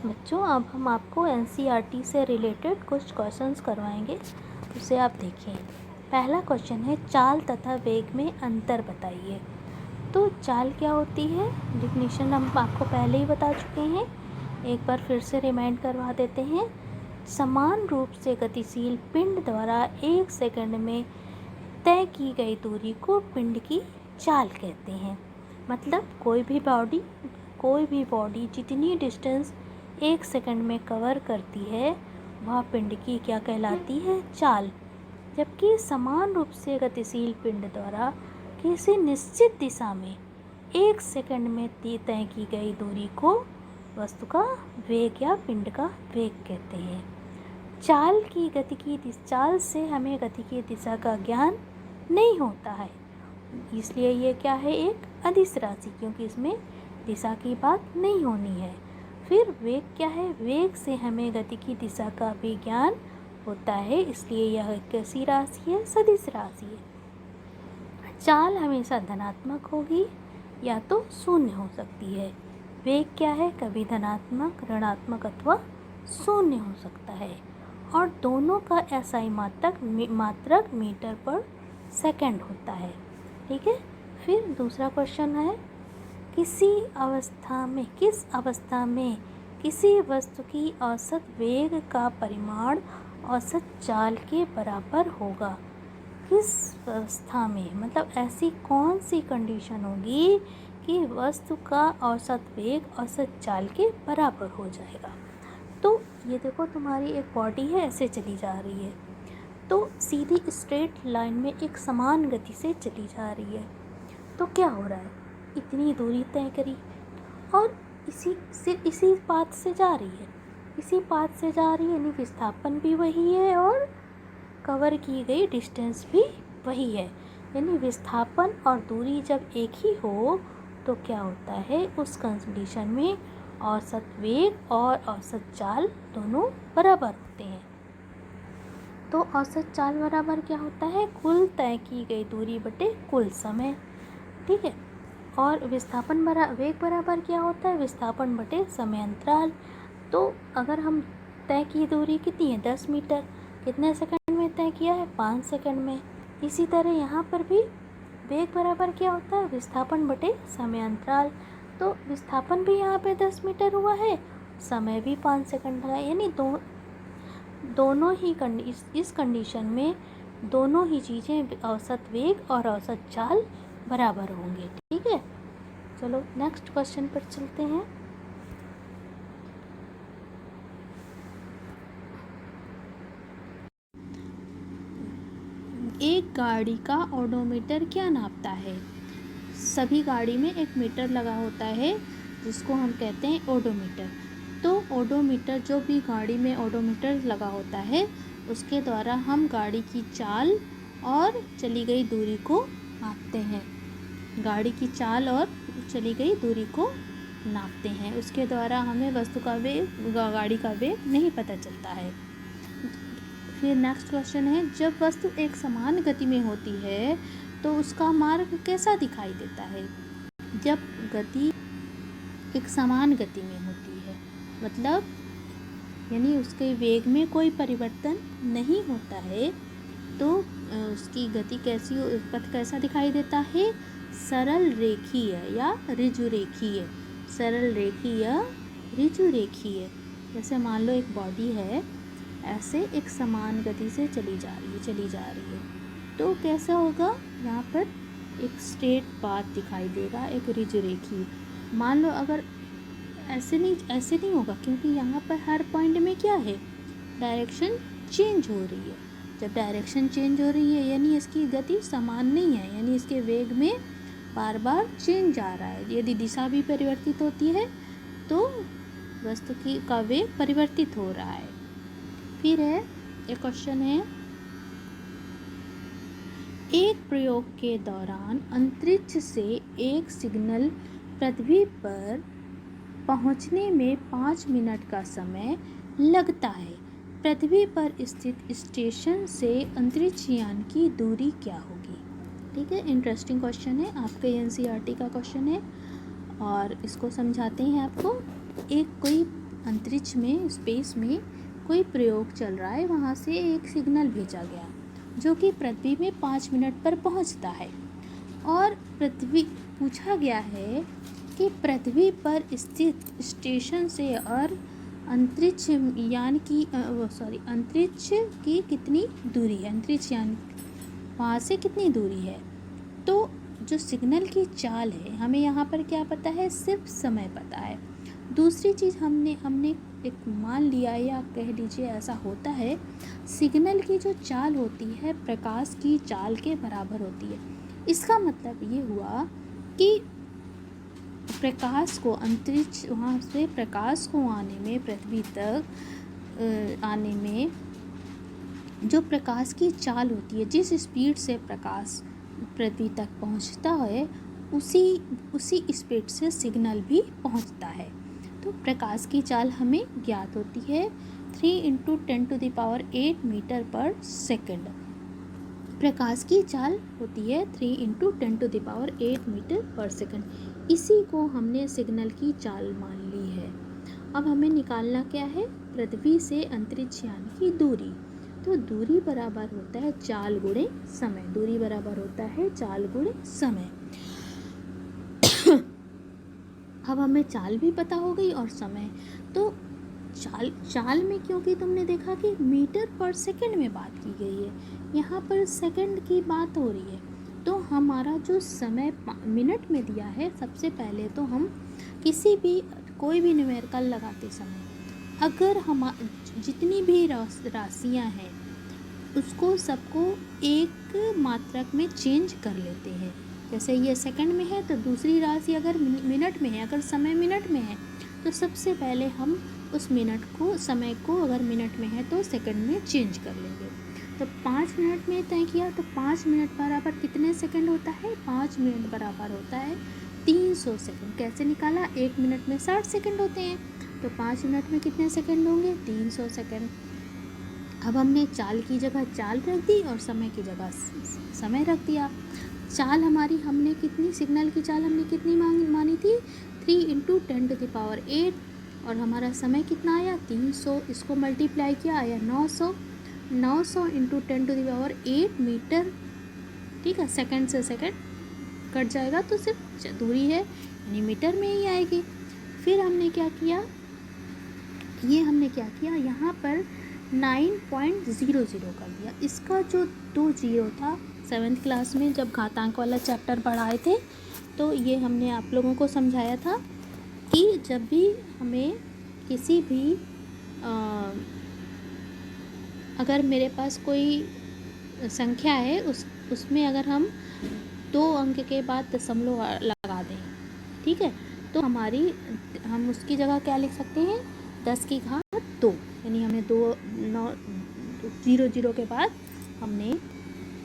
बच्चों, अब हम आपको एनसीईआरटी से रिलेटेड कुछ क्वेश्चंस करवाएंगे, उसे आप देखिए। पहला क्वेश्चन है, चाल तथा वेग में अंतर बताइए। तो चाल क्या होती है, डिफिनीशन हम आपको पहले ही बता चुके हैं, एक बार फिर से रिमाइंड करवा देते हैं। समान रूप से गतिशील पिंड द्वारा 1 सेकंड में तय की गई दूरी को पिंड की चाल कहते हैं। मतलब कोई भी बॉडी जितनी डिस्टेंस 1 सेकंड में कवर करती है वह पिंड की क्या कहलाती है, चाल। जबकि समान रूप से गतिशील पिंड द्वारा किसी निश्चित दिशा में 1 सेकंड में तय की गई दूरी को वस्तु का वेग या पिंड का वेग कहते हैं। चाल से हमें गति की दिशा का ज्ञान नहीं होता है, इसलिए ये क्या है, एक अदिश राशि, क्योंकि इसमें दिशा की बात नहीं होनी है। फिर वेग क्या है, वेग से हमें गति की दिशा का भी ज्ञान होता है, इसलिए यह कैसी राशि है, सदिश राशि है। चाल हमेशा धनात्मक होगी या तो शून्य हो सकती है। वेग क्या है, कभी धनात्मक, ऋणात्मक अथवा शून्य हो सकता है, और दोनों का एसआई मात्रक मीटर पर सेकंड होता है। ठीक है। फिर दूसरा क्वेश्चन है, किस अवस्था में किसी वस्तु की औसत वेग का परिमाण औसत चाल के बराबर होगा। किस अवस्था में, मतलब ऐसी कौन सी कंडीशन होगी कि वस्तु का औसत वेग औसत चाल के बराबर हो जाएगा। तो ये देखो, तुम्हारी एक बॉडी है, ऐसे चली जा रही है, तो सीधी स्ट्रेट लाइन में एक समान गति से चली जा रही है। तो क्या हो रहा है, इतनी दूरी तय करी और इसी पाथ से जा रही है, यानी विस्थापन भी वही है और कवर की गई डिस्टेंस भी वही है। यानी विस्थापन और दूरी जब एक ही हो तो क्या होता है, उस कंडीशन में औसत वेग और औसत चाल दोनों बराबर होते हैं। तो औसत चाल बराबर क्या होता है, कुल तय की गई दूरी बटे कुल समय। ठीक है। और वेग बराबर क्या होता है, विस्थापन बटे समय अंतराल। तो अगर हम तय की दूरी कितनी है, 10 मीटर, कितने सेकंड में तय किया है, 5 सेकंड में। इसी तरह यहाँ पर भी वेग बराबर क्या होता है, विस्थापन बटे समय अंतराल। तो विस्थापन भी यहाँ पे 10 मीटर हुआ है, समय भी 5 सेकंड है, यानी दोनों ही इस कंडीशन में दोनों ही चीज़ें, औसत वेग और औसत चाल बराबर होंगे। ठीक है। चलो नेक्स्ट क्वेश्चन पर चलते हैं। एक गाड़ी का ओडोमीटर क्या नापता है। सभी गाड़ी में एक मीटर लगा होता है जिसको हम कहते हैं ओडोमीटर। तो ओडोमीटर, जो भी गाड़ी में ओडोमीटर लगा होता है उसके द्वारा हम गाड़ी की चाल और चली गई दूरी को नापते हैं। गाड़ी की चाल और चली गई दूरी को नापते हैं, उसके द्वारा हमें वस्तु का वेग, गाड़ी का वेग नहीं पता चलता है। फिर नेक्स्ट क्वेश्चन है, जब वस्तु एक समान गति में होती है तो उसका मार्ग कैसा दिखाई देता है। जब गति एक समान गति में होती है, मतलब यानी उसके वेग में कोई परिवर्तन नहीं होता है, तो उसकी गति कैसी, पथ कैसा दिखाई देता है, सरल रेखीय या ऋजु रेखीय। सरल रेखीय या ऋजु रेखीय। जैसे मान लो एक बॉडी है, ऐसे एक समान गति से चली जा रही है, तो कैसा होगा, यहाँ पर एक स्ट्रेट पाथ दिखाई देगा, एक ऋजु रेखीय। मान लो अगर ऐसे नहीं होगा, क्योंकि यहाँ पर हर पॉइंट में क्या है, डायरेक्शन चेंज हो रही है। जब डायरेक्शन चेंज हो रही है यानी इसकी गति समान नहीं है, यानी इसके वेग में बार बार चेंज आ रहा है। यदि दिशा भी परिवर्तित होती है तो वस्तु का वेग परिवर्तित हो रहा है। फिर है एक क्वेश्चन है, एक प्रयोग के दौरान अंतरिक्ष से एक सिग्नल पृथ्वी पर पहुंचने में 5 मिनट का समय लगता है। पृथ्वी पर स्थित स्टेशन से अंतरिक्ष यान की दूरी क्या होगी। ठीक है, इंटरेस्टिंग क्वेश्चन है, आपके एनसीईआरटी का क्वेश्चन है और इसको समझाते हैं आपको। एक कोई अंतरिक्ष में, स्पेस में कोई प्रयोग चल रहा है, वहाँ से एक सिग्नल भेजा गया जो कि पृथ्वी में 5 मिनट पर पहुँचता है। और पृथ्वी पूछा गया है कि पृथ्वी पर स्थित स्टेशन से और अंतरिक्ष यान की अंतरिक्ष की कितनी दूरी है, अंतरिक्ष यान वहाँ से कितनी दूरी है। तो जो सिग्नल की चाल है, हमें यहाँ पर क्या पता है, सिर्फ समय पता है। दूसरी चीज़ हमने एक मान लिया, या कह लीजिए ऐसा होता है, सिग्नल की जो चाल होती है प्रकाश की चाल के बराबर होती है। इसका मतलब ये हुआ कि प्रकाश को अंतरिक्ष, वहाँ से प्रकाश को आने में, पृथ्वी तक आने में जो प्रकाश की चाल होती है, जिस स्पीड से प्रकाश पृथ्वी तक पहुँचता है, उसी स्पीड से सिग्नल भी पहुँचता है। तो प्रकाश की चाल हमें ज्ञात होती है 3 × 10⁸ मीटर पर सेकंड। प्रकाश की चाल होती है 3 × 10⁸ मीटर पर सेकंड। इसी को हमने सिग्नल की चाल मान ली है। अब हमें निकालना क्या है, पृथ्वी से अंतरिक्ष यान की दूरी। तो दूरी बराबर होता है चाल गुणे समय। दूरी बराबर होता है चाल गुणे समय। अब हमें चाल भी पता हो गई और समय। तो चाल में, क्योंकि तुमने देखा कि मीटर पर सेकंड में बात की गई है, यहाँ पर सेकंड की बात हो रही है, तो हमारा जो समय मिनट में दिया है, सबसे पहले तो हम कोई भी न्यूमेरिकल लगाते समय अगर हम जितनी भी राशियाँ हैं उसको सबको एक मात्रक में चेंज कर लेते हैं। जैसे ये सेकंड में है तो दूसरी राशि अगर मिनट में है, अगर समय मिनट में है तो सबसे पहले हम उस मिनट को, समय को अगर मिनट में है तो सेकंड में चेंज कर लेंगे। तो 5 मिनट में तय किया, तो 5 मिनट बराबर कितने सेकंड होता है, 5 मिनट बराबर होता है 300 सेकंड। कैसे निकाला, 1 मिनट में 60 सेकंड होते हैं, तो 5 मिनट में कितने सेकंड होंगे, 300 सेकंड। अब हमने चाल की जगह चाल रख दी और समय की जगह समय रख दिया। चाल हमारी हमने कितनी, सिग्नल की चाल हमने कितनी मानी थी, 3 × 10⁸ और हमारा समय कितना आया 300। इसको मल्टीप्लाई किया आया 900 × 10⁸ मीटर। ठीक है, सेकंड से सेकंड कट जाएगा तो सिर्फ दूरी है, यानी मीटर में ही आएगी। फिर हमने क्या किया, यहाँ पर 9.00 कर दिया। इसका जो 2 जीरो था 7th क्लास में जब घातांक वाला चैप्टर पढ़ाए थे, तो ये हमने आप लोगों को समझाया था कि जब भी हमें किसी भी अगर मेरे पास कोई संख्या है, उसमें अगर हम 2 अंक के बाद दशमलव लगा दें, ठीक है, तो हम उसकी जगह क्या लिख सकते हैं, 10 की घात 2, यानी हमने 0 के बाद हमने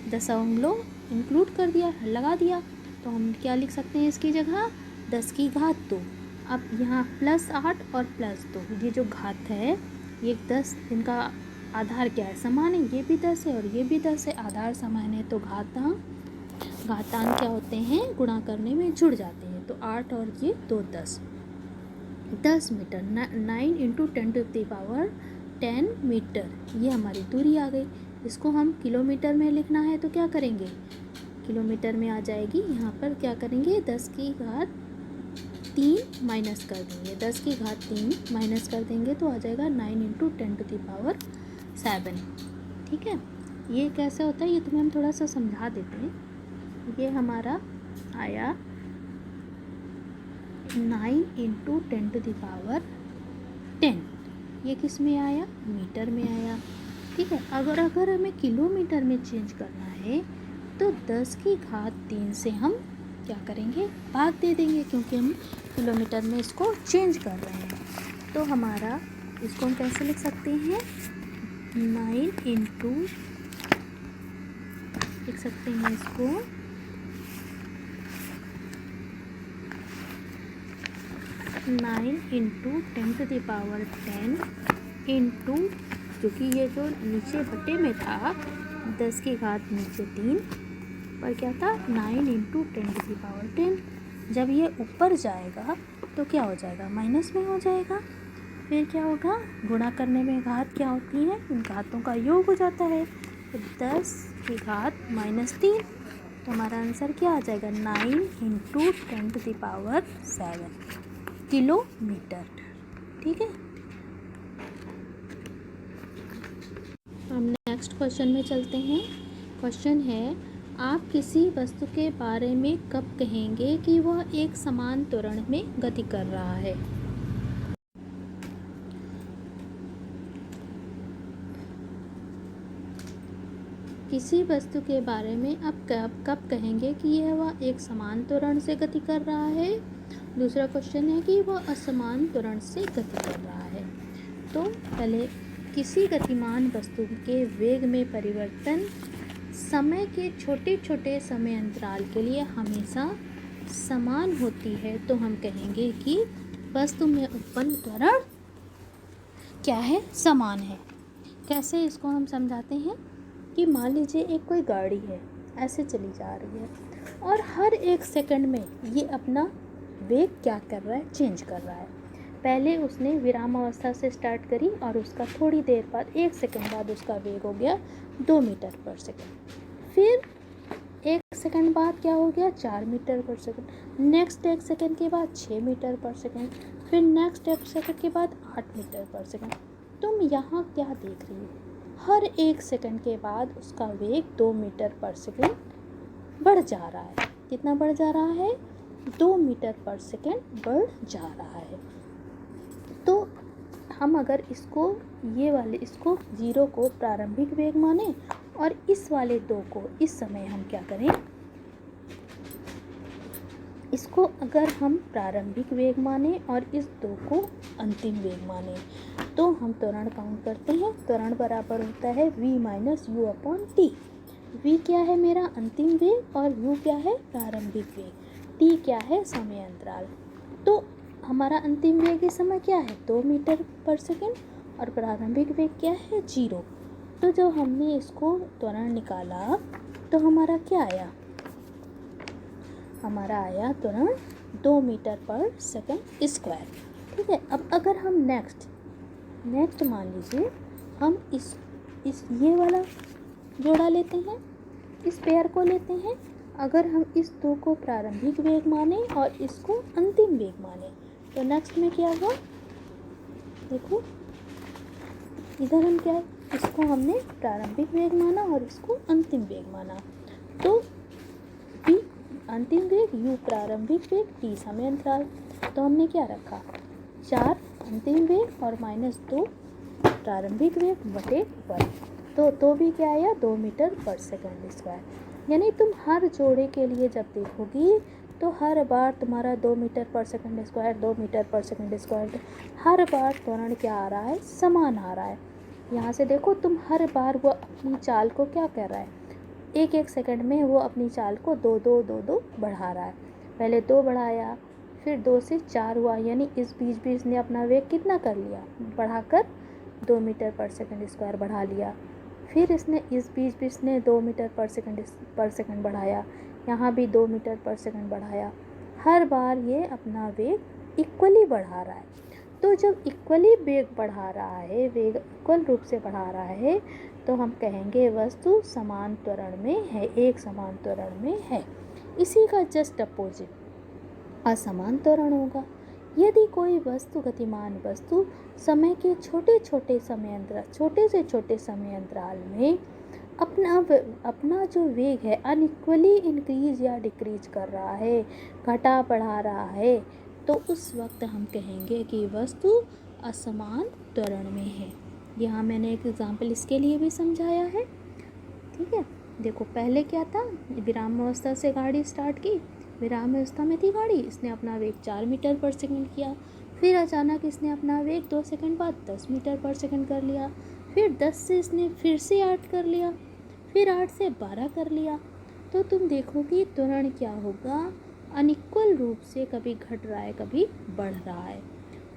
दशमलव इंक्लूड कर दिया, लगा दिया, तो हम क्या लिख सकते हैं इसकी जगह 10 की घात 2। अब यहाँ +8 और +2, ये जो घात है ये 10, इनका आधार क्या है, समान है, ये भी 10 है और ये भी 10 है, आधार समान है, तो घातांक क्या होते हैं, गुणा करने में जुड़ जाते हैं। तो 8 और ये 2 10 मीटर, 9 × 10⁻10 मीटर, ये हमारी दूरी आ गई। इसको हम किलोमीटर में लिखना है तो क्या करेंगे, किलोमीटर में आ जाएगी, यहाँ पर क्या करेंगे 10 की घात 3 माइनस कर देंगे, 10 की घात 3 माइनस कर देंगे तो आ जाएगा 9 × 10⁻7। ठीक है, ये कैसे होता है ये तुम्हें हम थोड़ा सा समझा देते हैं। ये हमारा आया 9 × 10⁻10, ये किस में आया, मीटर में आया। ठीक है, अगर हमें किलोमीटर में चेंज करना है तो 10 की घात 3 से हम क्या करेंगे, भाग दे देंगे, क्योंकि हम किलोमीटर में इसको चेंज कर रहे हैं। तो हमारा इसको हम कैसे लिख सकते हैं, 9 × लिख सकते हैं इसको 9 × 10⁻10 इंटू, क्योंकि ये जो नीचे बटे में था 10 की घात नीचे 3 पर क्या था 9 × 10⁻10। जब ये ऊपर जाएगा तो क्या हो जाएगा, माइनस में हो जाएगा। फिर क्या होगा, गुणा करने में घात क्या होती है, घातों का योग हो जाता है। तो 10 की घात -3, तो हमारा आंसर क्या आ जाएगा, 9 × 10⁻7 किलोमीटर। ठीक है, हम नेक्स्ट क्वेश्चन में चलते हैं। क्वेश्चन है, आप किसी वस्तु के बारे में कब कहेंगे कि वह एक समान त्वरण में गति कर रहा है। किसी वस्तु के बारे में आप कब कहेंगे कि यह वह एक समान त्वरण से गति कर रहा है। दूसरा क्वेश्चन है कि वह असमान त्वरण से गति कर रहा है। तो पहले, किसी गतिमान वस्तु के वेग में परिवर्तन समय के छोटे छोटे समय अंतराल के लिए हमेशा समान होती है, तो हम कहेंगे कि वस्तु में उत्पन्न त्वरण क्या है, समान है। कैसे इसको हम समझाते हैं कि मान लीजिए एक कोई गाड़ी है, ऐसे चली जा रही है और हर एक सेकंड में ये अपना वेग क्या कर रहा है, चेंज कर रहा है। पहले उसने विराम अवस्था से स्टार्ट करी और उसका थोड़ी देर बाद, 1 सेकंड बाद उसका वेग हो गया 2 मीटर पर सेकंड। फिर 1 सेकंड बाद क्या हो गया, 4 मीटर पर सेकंड। नेक्स्ट 1 सेकंड के बाद 6 मीटर पर सेकंड। फिर नेक्स्ट 1 सेकंड के बाद 8 मीटर पर सेकंड। तुम यहाँ क्या देख रही हो, हर 1 सेकंड के बाद उसका वेग 2 मीटर पर सेकंड बढ़ जा रहा है। कितना बढ़ जा रहा है, 2 मीटर पर सेकंड बढ़ जा रहा है। तो हम अगर इसको, ये वाले इसको 0 को प्रारंभिक वेग माने और इस वाले 2 को इस समय हम क्या करें, इसको अगर हम प्रारंभिक वेग माने और इस 2 को अंतिम वेग माने, तो हम त्वरण काउंट करते हैं। त्वरण बराबर होता है v - u/t। v क्या है, मेरा अंतिम वेग, और u क्या है, प्रारंभिक वेग। t क्या है, समय अंतराल। तो हमारा अंतिम वेग इस समय क्या है, 2 मीटर पर सेकंड, और प्रारंभिक वेग क्या है, 0। तो जब हमने इसको त्वरण निकाला तो हमारा क्या आया, हमारा आया त्वरण 2 मीटर पर सेकंड स्क्वायर। ठीक है, अब अगर हम नेक्स्ट मान लीजिए हम इस ये वाला जोड़ा लेते हैं, इस पेयर को लेते हैं। अगर हम इस 2 को प्रारंभिक वेग माने और इसको अंतिम वेग माने, तो नेक्स्ट में क्या हुआ, देखो इधर हम क्या, इसको हमने प्रारंभिक वेग माना और इसको अंतिम वेग माना। तो v अंतिम वेग, u प्रारंभिक वेग, t समय अंतराल। तो हमने क्या रखा, 4 अंतिम वेग और -2 प्रारंभिक वेग बटे 1। तो भी क्या आया, 2 मीटर पर सेकंड स्क्वायर। यानी तुम हर जोड़े के लिए जब देखोगी तो हर बार तुम्हारा 2 मीटर पर सेकंड स्क्वायर, 2 मीटर पर सेकंड स्क्वायर, हर बार त्वरण क्या आ रहा है, समान आ रहा है। यहाँ से देखो, तुम हर बार वो अपनी चाल को क्या कर रहा है, 1 सेकंड में वो अपनी चाल को 2 बढ़ा रहा है। पहले 2 बढ़ाया, फिर 2 से 4 हुआ, यानी इस बीच भी इसने अपना वेग कितना कर लिया, बढ़ाकर 2 मीटर पर सेकंड स्क्वायर बढ़ा लिया। फिर इसने इस बीच भी इसने 2 मीटर पर सेकंड बढ़ाया, यहाँ भी 2 मीटर पर सेकंड बढ़ाया। हर बार ये अपना वेग इक्वली बढ़ा रहा है। तो जब इक्वली वेग बढ़ा रहा है, वेग इक्वल रूप से बढ़ा रहा है, तो हम कहेंगे वस्तु समान त्वरण में है, एक समान त्वरण में है। इसी का जस्ट अपोजिट असमान त्वरण होगा। यदि कोई वस्तु, गतिमान वस्तु, समय के छोटे से छोटे समय अंतराल में अपना जो वेग है अनइक्वली इंक्रीज या डिक्रीज कर रहा है, घटा बढ़ा रहा है, तो उस वक्त हम कहेंगे कि वस्तु असमान त्वरण में है। यहाँ मैंने एक एग्जाम्पल इसके लिए भी समझाया है। ठीक है, देखो पहले क्या था, विराम अवस्था से गाड़ी स्टार्ट की, विराम अवस्था में थी गाड़ी, इसने अपना वेग 4 मीटर पर सेकंड किया। फिर अचानक इसने अपना वेग 2 सेकंड बाद 10 मीटर पर सेकंड कर लिया। फिर 10 से इसने फिर से 8 कर लिया, फिर 8 से 12 कर लिया। तो तुम देखोगी त्वरण क्या होगा, अनइक्वल रूप से कभी घट रहा है, कभी बढ़ रहा है।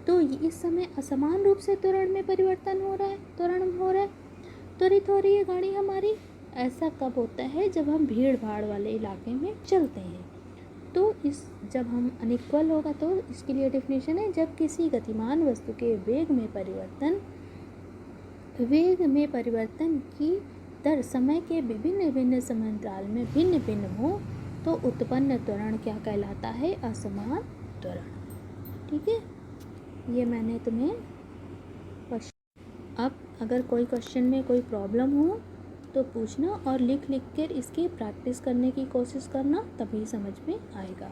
तो इस समय असमान रूप से त्वरण में परिवर्तन हो रहा है, त्वरण हो रहा है, त्वरित हो रही है गाड़ी हमारी। ऐसा कब होता है, जब हम भीड़ भाड़ वाले इलाके में चलते हैं। तो इस जब हम अनइक्वल होगा तो इसके लिए डेफिनेशन है, जब किसी गतिमान वस्तु के वेग में परिवर्तन की दर समय के विभिन्न विभिन्न समयांतराल में भिन्न भिन्न हो तो उत्पन्न त्वरण क्या कहलाता है? असमान त्वरण। ठीक है, ये मैंने तुम्हें अब अगर कोई क्वेश्चन में कोई प्रॉब्लम हो तो पूछना और लिख कर इसकी प्रैक्टिस करने की कोशिश करना, तभी समझ में आएगा।